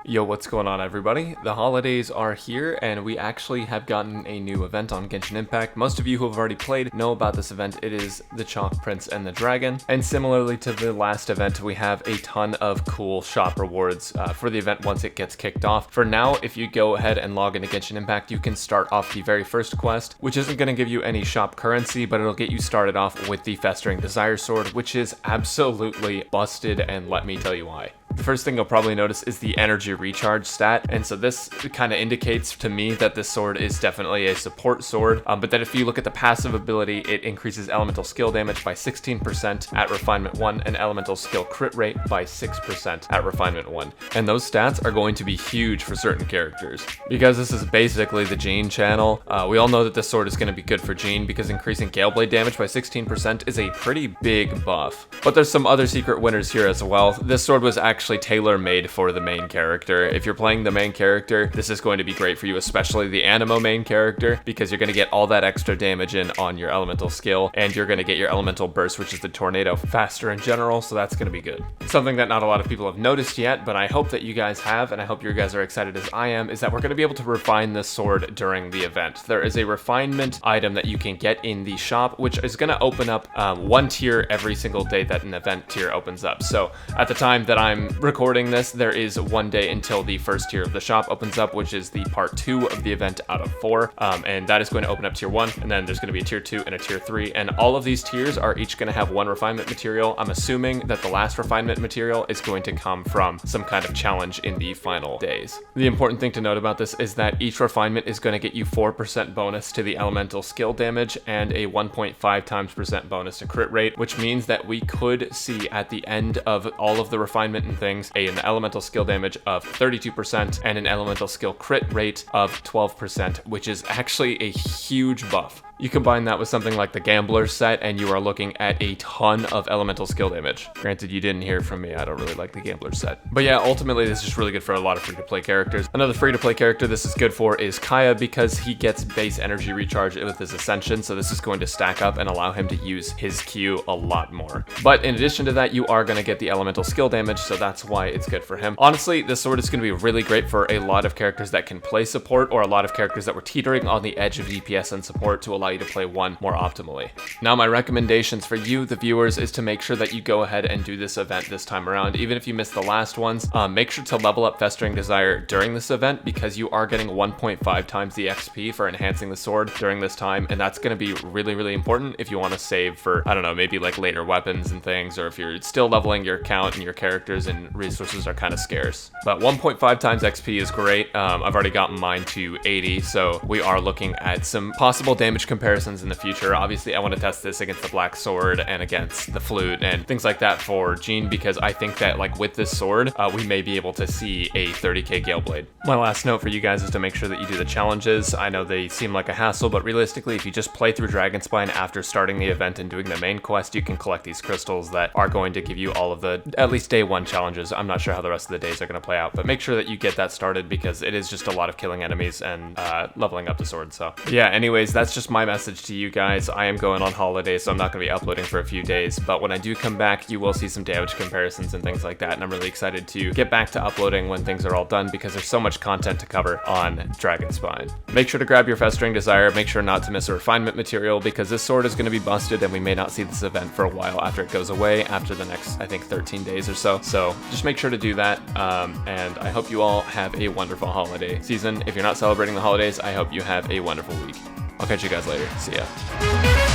Yo, what's going on everybody? The holidays are here and we actually have gotten a new event on Genshin Impact. Most of you who have already played know about this event. It is the Chalk Prince and the Dragon. And similarly to the last event, we have a ton of cool shop rewards for the event once it gets kicked off. For now, if you go ahead and log into Genshin Impact, you can start off the very first quest, which isn't going to give you any shop currency, but it'll get you started off with the Festering Desire sword, which is absolutely busted, and let me tell you why. The first thing you'll probably notice is the energy recharge stat, and so this kind of indicates to me that this sword is definitely a support sword, but that if you look at the passive ability, it increases elemental skill damage by 16% at Refinement 1 and elemental skill crit rate by 6% at Refinement 1. And those stats are going to be huge for certain characters. Because this is basically the Jean channel, we all know that this sword is going to be good for Jean because increasing Gale Blade damage by 16% is a pretty big buff. But there's some other secret winners here as well. This sword was actually tailor-made for the main character. If you're playing the main character, this is going to be great for you, especially the Anemo main character, because you're going to get all that extra damage in on your elemental skill, and you're going to get your elemental burst, which is the tornado, faster in general, so that's going to be good. Something that not a lot of people have noticed yet, but I hope that you guys have, and I hope you guys are excited as I am, is that we're going to be able to refine this sword during the event. There is a refinement item that you can get in the shop, which is going to open up one tier every single day that an event tier opens up. So at the time that I'm recording this, there is one day until the first tier of the shop opens up, which is the part 2 of the event out of 4, and that is going to open up tier 1, and then there's going to be a tier 2 and a tier 3, and all of these tiers are each going to have one refinement material. I'm assuming that the last refinement material is going to come from some kind of challenge in the final days. The important thing to note about this is that each refinement is going to get you 4% bonus to the elemental skill damage and a 1.5 times percent bonus to crit rate, which means that we could see at the end of all of the refinement and things an elemental skill damage of 32% and an elemental skill crit rate of 12%, which is actually a huge buff. You combine that with something like the Gambler set, and you are looking at a ton of elemental skill damage. Granted, you didn't hear it from me, I don't really like the Gambler set. But yeah, ultimately, this is really good for a lot of free-to-play characters. Another free-to-play character this is good for is Kaya, because he gets base energy recharge with his Ascension, so this is going to stack up and allow him to use his Q a lot more. But in addition to that, you are going to get the elemental skill damage, so that's why it's good for him. Honestly, this sword is going to be really great for a lot of characters that can play support, or a lot of characters that were teetering on the edge of DPS and support to allow you to play one more optimally. Now, my recommendations for you, the viewers, is to make sure that you go ahead and do this event this time around. Even if you missed the last ones, make sure to level up Festering Desire during this event, because you are getting 1.5 times the XP for enhancing the sword during this time, and that's going to be really, really important if you want to save for, I don't know, maybe like later weapons and things, or if you're still leveling your account and your characters and resources are kind of scarce. But 1.5 times XP is great. I've already gotten mine to 80, so we are looking at some possible damage comparisons in the future. Obviously, I want to test this against the Black Sword and against the Flute and things like that for Jean, because I think that like with this sword, we may be able to see a 30k Gale Blade. My last note for you guys is to make sure that you do the challenges. I know they seem like a hassle, but realistically, if you just play through Dragonspine after starting the event and doing the main quest, you can collect these crystals that are going to give you all of the, at least day 1 challenges. I'm not sure how the rest of the days are going to play out, but make sure that you get that started, because it is just a lot of killing enemies and leveling up the sword. So yeah, anyways, that's just my message to you guys. I am going on holiday, so I'm not going to be uploading for a few days, but when I do come back, you will see some damage comparisons and things like that, and I'm really excited to get back to uploading when things are all done, because there's so much content to cover on Dragonspine. Make sure to grab your Festering Desire, make sure not to miss a refinement material, because this sword is going to be busted and we may not see this event for a while after it goes away after the next, I think, 13 days or so. So just make sure to do that, and I hope you all have a wonderful holiday season. If you're not celebrating the holidays, I hope you have a wonderful week. I'll catch you guys later. See ya.